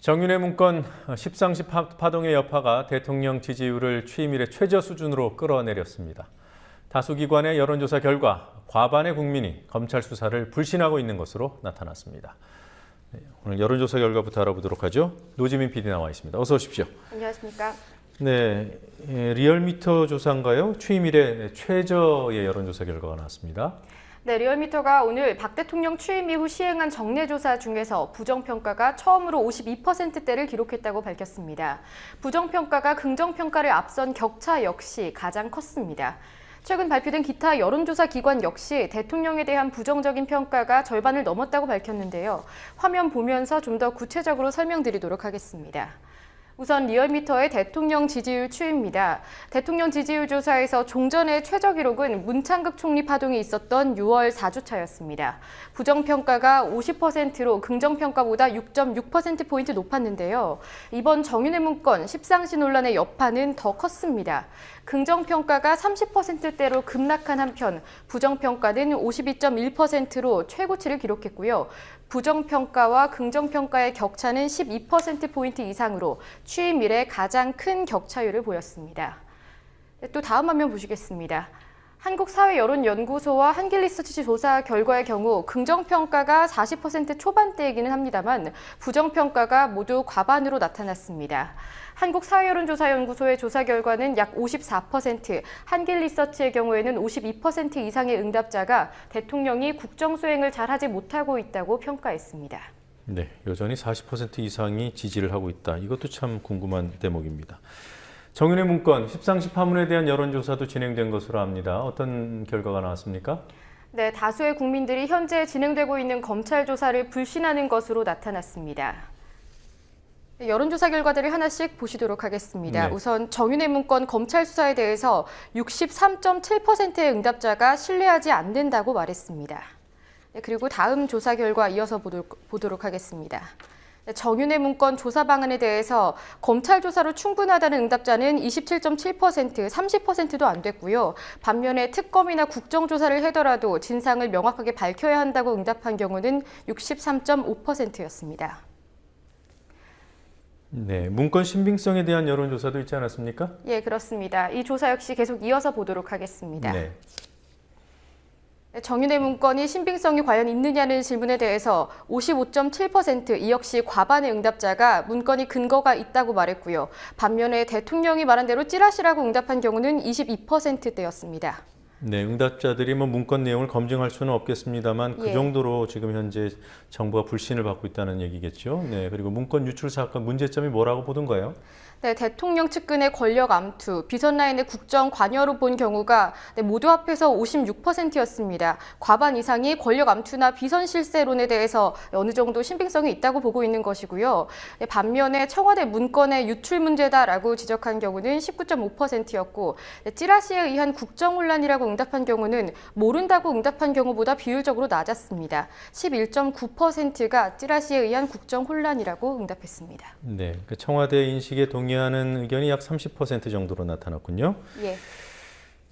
정윤회 문건 십상시 파동의 여파가 대통령 지지율을 취임 이래 최저 수준으로 끌어내렸습니다. 다수 기관의 여론조사 결과 과반의 국민이 검찰 수사를 불신하고 있는 것으로 나타났습니다. 오늘 여론조사 결과부터 알아보도록 하죠. 노지민 PD 나와 있습니다. 어서 오십시오. 안녕하십니까. 네, 리얼미터 조사인가요? 취임 이래 최저의 여론조사 결과가 나왔습니다. 네, 리얼미터가 오늘 박 대통령 취임 이후 시행한 정례조사 중에서 부정평가가 처음으로 52%대를 기록했다고 밝혔습니다. 부정평가가 긍정평가를 앞선 격차 역시 가장 컸습니다. 최근 발표된 기타 여론조사 기관 역시 대통령에 대한 부정적인 평가가 절반을 넘었다고 밝혔는데요. 화면 보면서 좀 더 구체적으로 설명드리도록 하겠습니다. 우선 리얼미터의 대통령 지지율 추이입니다. 대통령 지지율 조사에서 종전의 최저 기록은 문창극 총리 파동이 있었던 6월 4주차였습니다. 부정평가가 50%로 긍정평가보다 6.6%포인트 높았는데요. 이번 정윤회 문건 십상시 논란의 여파는 더 컸습니다. 긍정평가가 30%대로 급락한 한편 부정평가는 52.1%로 최고치를 기록했고요. 부정평가와 긍정평가의 격차는 12%포인트 이상으로 취임 이래 가장 큰 격차율을 보였습니다. 또 다음 화면 보시겠습니다. 한국사회여론연구소와 한길리서치 조사 결과의 경우 긍정평가가 40% 초반대이기는 합니다만 부정평가가 모두 과반으로 나타났습니다. 한국사회여론조사연구소의 조사 결과는 약 54%, 한길리서치의 경우에는 52% 이상의 응답자가 대통령이 국정수행을 잘하지 못하고 있다고 평가했습니다. 네, 여전히 40% 이상이 지지를 하고 있다. 이것도 참 궁금한 대목입니다. 정윤회 문건 십상시 파문에 대한 여론조사도 진행된 것으로 압니다. 어떤 결과가 나왔습니까? 네, 다수의 국민들이 현재 진행되고 있는 검찰 조사를 불신하는 것으로 나타났습니다. 여론조사 결과들을 하나씩 보시도록 하겠습니다. 네. 우선 정윤회 문건 검찰 수사에 대해서 63.7%의 응답자가 신뢰하지 않는다고 말했습니다. 네, 그리고 다음 조사 결과 이어서 보도록 하겠습니다. 정윤회 문건 조사 방안에 대해서 검찰 조사로 충분하다는 응답자는 27.7%, 30%도 안 됐고요. 반면에 특검이나 국정조사를 하더라도 진상을 명확하게 밝혀야 한다고 응답한 경우는 63.5%였습니다. 네, 문건 신빙성에 대한 여론조사도 있지 않았습니까? 예, 그렇습니다. 이 조사 역시 계속 이어서 보도록 하겠습니다. 네. 정윤회 문건이 신빙성이 과연 있느냐는 질문에 대해서 55.7%, 이 역시 과반의 응답자가 문건이 근거가 있다고 말했고요. 반면에 대통령이 말한 대로 찌라시라고 응답한 경우는 22%대였습니다. 네, 응답자들이 문건 내용을 검증할 수는 없겠습니다만 그 정도로 지금 현재 정부가 불신을 받고 있다는 얘기겠죠. 네, 그리고 문건 유출 사건 문제점이 뭐라고 보던가요? 네, 대통령 측근의 권력 암투, 비선 라인의 국정 관여로 본 경우가 모두 합해서 56%였습니다. 과반 이상이 권력 암투나 비선 실세론에 대해서 어느 정도 신빙성이 있다고 보고 있는 것이고요. 네, 반면에 청와대 문건의 유출 문제다라고 지적한 경우는 19.5%였고 찌라시에 의한 국정 혼란이라고 응답한 경우는 모른다고 응답한 경우보다 비율적으로 낮았습니다. 11.9%가 찌라시에 의한 국정 혼란이라고 응답했습니다. 네, 그 청와대 인식에 동의하는 의견이 약 30% 정도로 나타났군요. 예.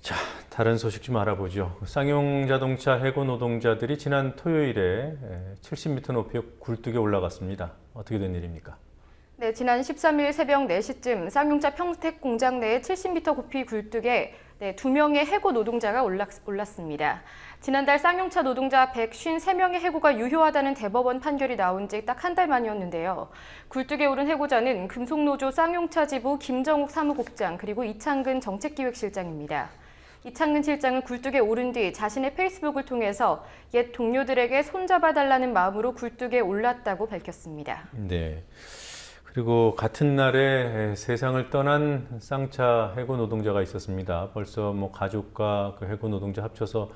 자, 다른 소식 좀 알아보죠. 쌍용 자동차 해고 노동자들이 지난 토요일에 70m 높이의 굴뚝에 올라갔습니다. 어떻게 된 일입니까? 네, 지난 13일 새벽 4시쯤 쌍용차 평택 공장 내 70m 높이 굴뚝에 2명의 해고 노동자가 올랐습니다. 지난달 쌍용차 노동자 153명의 해고가 유효하다는 대법원 판결이 나온 지 딱 한 달 만이었는데요. 굴뚝에 오른 해고자는 금속노조 쌍용차 지부 김정욱 사무국장 그리고 이창근 정책기획실장입니다. 이창근 실장은 굴뚝에 오른 뒤 자신의 페이스북을 통해서 옛 동료들에게 손잡아달라는 마음으로 굴뚝에 올랐다고 밝혔습니다. 네. 그리고 같은 날에 세상을 떠난 쌍차 해고 노동자가 있었습니다. 벌써 가족과 그 해고 노동자 합쳐서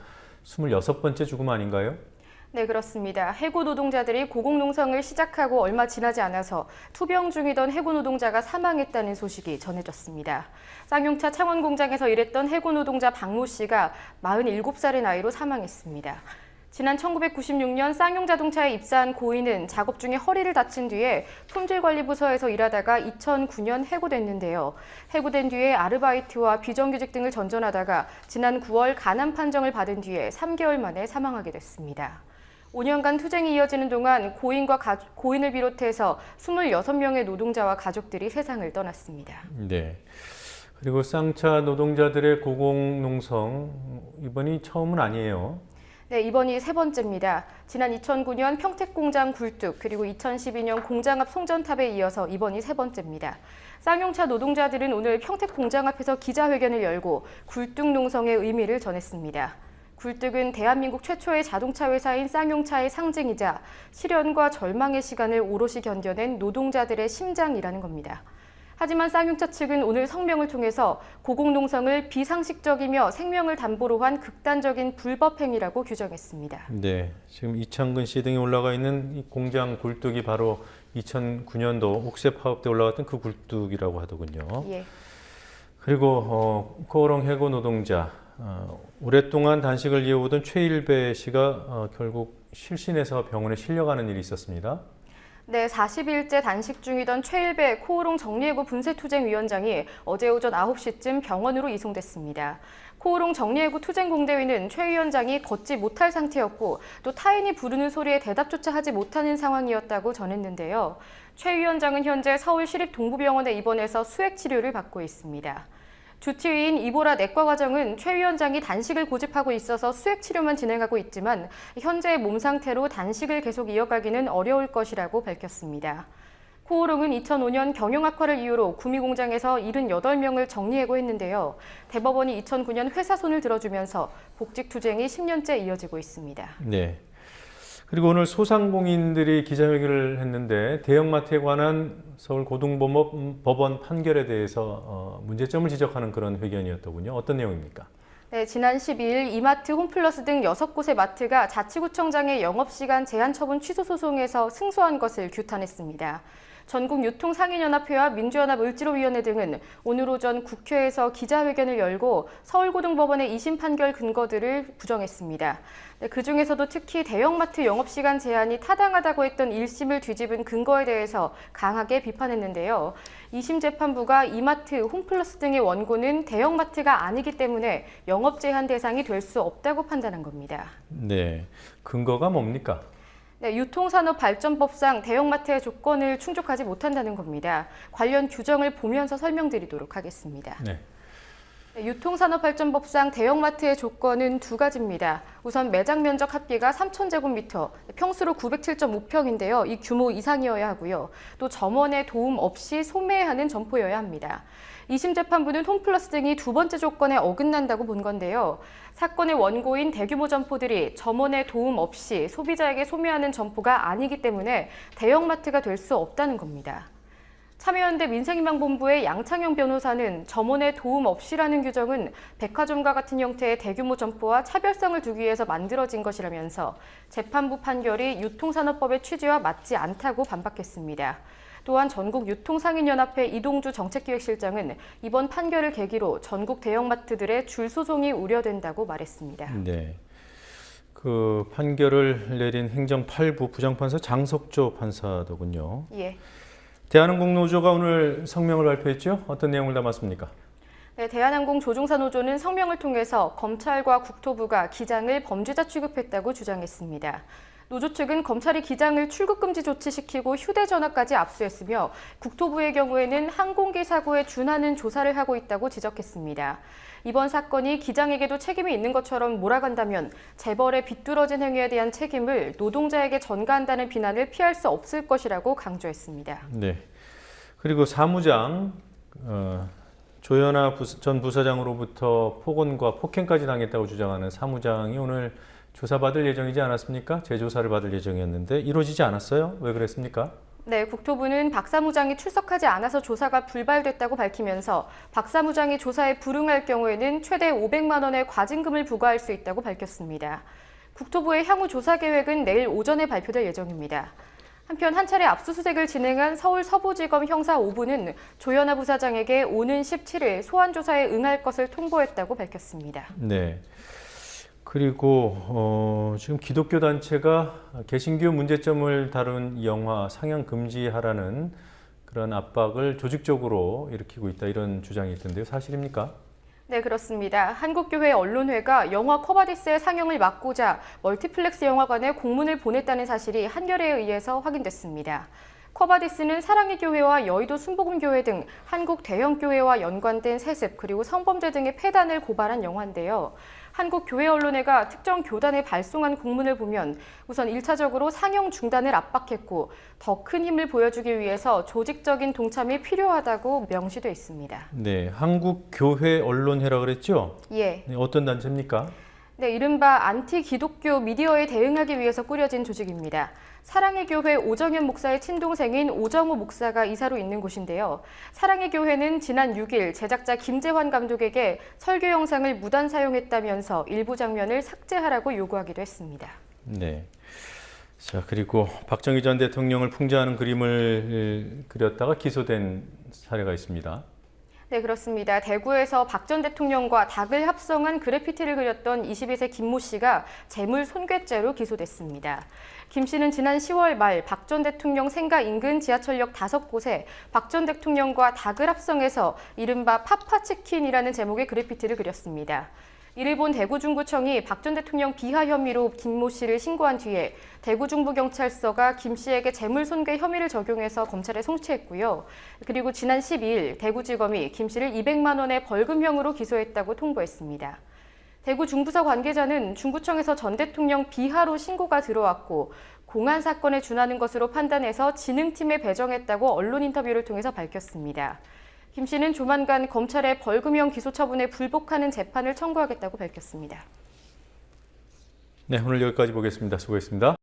26번째 죽음 아닌가요? 네, 그렇습니다. 해고 노동자들이 고공농성을 시작하고 얼마 지나지 않아서 투병 중이던 해고 노동자가 사망했다는 소식이 전해졌습니다. 쌍용차 창원 공장에서 일했던 해고 노동자 박모 씨가 47살의 나이로 사망했습니다. 지난 1996년 쌍용자동차에 입사한 고인은 작업 중에 허리를 다친 뒤에 품질관리부서에서 일하다가 2009년 해고됐는데요. 해고된 뒤에 아르바이트와 비정규직 등을 전전하다가 지난 9월 간암 판정을 받은 뒤에 3개월 만에 사망하게 됐습니다. 5년간 투쟁이 이어지는 동안 고인을 비롯해서 26명의 노동자와 가족들이 세상을 떠났습니다. 네. 그리고 쌍차 노동자들의 고공농성 이번이 처음은 아니에요. 네, 이번이 세 번째입니다. 지난 2009년 평택공장 굴뚝 그리고 2012년 공장 앞 송전탑에 이어서 이번이 세 번째입니다. 쌍용차 노동자들은 오늘 평택공장 앞에서 기자회견을 열고 굴뚝 농성의 의미를 전했습니다. 굴뚝은 대한민국 최초의 자동차 회사인 쌍용차의 상징이자 시련과 절망의 시간을 오롯이 견뎌낸 노동자들의 심장이라는 겁니다. 하지만 쌍용차 측은 오늘 성명을 통해서 고공농성을 비상식적이며 생명을 담보로 한 극단적인 불법 행위라고 규정했습니다. 네, 지금 이창근 씨 등이 올라가 있는 이 공장 굴뚝이 바로 2009년도 옥새 파업 때 올라갔던 그 굴뚝이라고 하더군요. 예. 그리고 코오롱 해고 노동자 오랫동안 단식을 이어오던 최일배 씨가 결국 실신해서 병원에 실려가는 일이 있었습니다. 네, 40일째 단식 중이던 최일배 코오롱 정리해고 분쇄투쟁위원장이 어제 오전 9시쯤 병원으로 이송됐습니다. 코오롱 정리해고 투쟁공대위는 최 위원장이 걷지 못할 상태였고 또 타인이 부르는 소리에 대답조차 하지 못하는 상황이었다고 전했는데요. 최 위원장은 현재 서울시립동부병원에 입원해서 수액 치료를 받고 있습니다. 주치의인 이보라 내과과장은 최 위원장이 단식을 고집하고 있어서 수액 치료만 진행하고 있지만 현재의 몸 상태로 단식을 계속 이어가기는 어려울 것이라고 밝혔습니다. 코오롱은 2005년 경영 악화를 이유로 구미공장에서 78명을 정리해고했는데요. 대법원이 2009년 회사 손을 들어주면서 복직 투쟁이 10년째 이어지고 있습니다. 네. 그리고 오늘 소상공인들이 기자회견을 했는데 대형마트에 관한 서울 고등법원 판결에 대해서 문제점을 지적하는 그런 회견이었더군요. 어떤 내용입니까? 네, 지난 12일 이마트, 홈플러스 등 6곳의 마트가 자치구청장의 영업시간 제한 처분 취소 소송에서 승소한 것을 규탄했습니다. 전국유통상인연합회와 민주연합을지로위원회 등은 오늘 오전 국회에서 기자회견을 열고 서울고등법원의 2심 판결 근거들을 부정했습니다. 그중에서도 특히 대형마트 영업시간 제한이 타당하다고 했던 1심을 뒤집은 근거에 대해서 강하게 비판했는데요. 2심 재판부가 이마트, 홈플러스 등의 원고는 대형마트가 아니기 때문에 영업 제한 대상이 될 수 없다고 판단한 겁니다. 네, 근거가 뭡니까? 네, 유통산업발전법상 대형마트의 조건을 충족하지 못한다는 겁니다. 관련 규정을 보면서 설명드리도록 하겠습니다. 네. 유통산업발전법상 대형마트의 조건은 두 가지입니다. 우선 매장 면적 합계가 3,000제곱미터, 평수로 907.5평인데요. 이 규모 이상이어야 하고요. 또 점원의 도움 없이 소매하는 점포여야 합니다. 2심 재판부는 홈플러스 등이 두 번째 조건에 어긋난다고 본 건데요. 사건의 원고인 대규모 점포들이 점원의 도움 없이 소비자에게 소매하는 점포가 아니기 때문에 대형마트가 될 수 없다는 겁니다. 참여연대 민생희망본부의 양창영 변호사는 점원의 도움 없이라는 규정은 백화점과 같은 형태의 대규모 점포와 차별성을 두기 위해서 만들어진 것이라면서 재판부 판결이 유통산업법의 취지와 맞지 않다고 반박했습니다. 또한 전국유통상인연합회 이동주 정책기획실장은 이번 판결을 계기로 전국 대형마트들의 줄 소송이 우려된다고 말했습니다. 네. 그 판결을 내린 행정 8부 부장판사 장석조 판사더군요. 예. 대한항공노조가 오늘 성명을 발표했죠? 어떤 내용을 담았습니까? 네, 대한항공 조종사 노조는 성명을 통해서 검찰과 국토부가 기장을 범죄자 취급했다고 주장했습니다. 노조 측은 검찰이 기장을 출국금지 조치시키고 휴대전화까지 압수했으며 국토부의 경우에는 항공기 사고에 준하는 조사를 하고 있다고 지적했습니다. 이번 사건이 기장에게도 책임이 있는 것처럼 몰아간다면 재벌의 비뚤어진 행위에 대한 책임을 노동자에게 전가한다는 비난을 피할 수 없을 것이라고 강조했습니다. 네. 그리고 사무장 조현아 전 부사장으로부터 폭언과 폭행까지 당했다고 주장하는 사무장이 오늘 조사받을 예정이지 않았습니까? 재조사를 받을 예정이었는데 이루어지지 않았어요? 왜 그랬습니까? 네, 국토부는 박 사무장이 출석하지 않아서 조사가 불발됐다고 밝히면서 박 사무장이 조사에 불응할 경우에는 최대 500만 원의 과징금을 부과할 수 있다고 밝혔습니다. 국토부의 향후 조사 계획은 내일 오전에 발표될 예정입니다. 한편 한 차례 압수수색을 진행한 서울 서부지검 형사 5부는 조현아 부사장에게 오는 17일 소환조사에 응할 것을 통보했다고 밝혔습니다. 네. 그리고 지금 기독교 단체가 개신교 문제점을 다룬 영화 상영 금지하라는 그런 압박을 조직적으로 일으키고 있다 이런 주장이 있던데요. 사실입니까? 네, 그렇습니다. 한국교회 언론회가 영화 쿼바디스의 상영을 막고자 멀티플렉스 영화관에 공문을 보냈다는 사실이 한겨레에 의해서 확인됐습니다. 쿼바디스는 사랑의 교회와 여의도 순복음교회 등 한국 대형 교회와 연관된 세습 그리고 성범죄 등의 폐단을 고발한 영화인데요. 한국교회언론회가 특정 교단에 발송한 공문을 보면 우선 1차적으로 상영 중단을 압박했고 더 큰 힘을 보여주기 위해서 조직적인 동참이 필요하다고 명시돼 있습니다. 네, 한국교회언론회라 그랬죠? 예. 네, 어떤 단체입니까? 네, 이른바 안티 기독교 미디어에 대응하기 위해서 꾸려진 조직입니다. 사랑의 교회 오정현 목사의 친동생인 오정우 목사가 이사로 있는 곳인데요. 사랑의 교회는 지난 6일 제작자 김재환 감독에게 설교 영상을 무단 사용했다면서 일부 장면을 삭제하라고 요구하기도 했습니다. 네. 자, 그리고 박정희 전 대통령을 풍자하는 그림을 그렸다가 기소된 사례가 있습니다. 네, 그렇습니다. 대구에서 박 전 대통령과 닭을 합성한 그래피티를 그렸던 22세 김모 씨가 재물 손괴죄로 기소됐습니다. 김 씨는 지난 10월 말 박 전 대통령 생가 인근 지하철역 5곳에 박 전 대통령과 닭을 합성해서 이른바 파파치킨이라는 제목의 그래피티를 그렸습니다. 이를 본 대구중구청이 박 전 대통령 비하 혐의로 김모 씨를 신고한 뒤에 대구중부경찰서가 김 씨에게 재물손괴 혐의를 적용해서 검찰에 송치했고요. 그리고 지난 12일 대구지검이 김 씨를 200만 원의 벌금형으로 기소했다고 통보했습니다. 대구중부서 관계자는 중구청에서 전 대통령 비하로 신고가 들어왔고 공안 사건에 준하는 것으로 판단해서 진흥팀에 배정했다고 언론 인터뷰를 통해서 밝혔습니다. 김 씨는 조만간 검찰의 벌금형 기소 처분에 불복하는 재판을 청구하겠다고 밝혔습니다. 네, 오늘 여기까지 보겠습니다. 수고했습니다.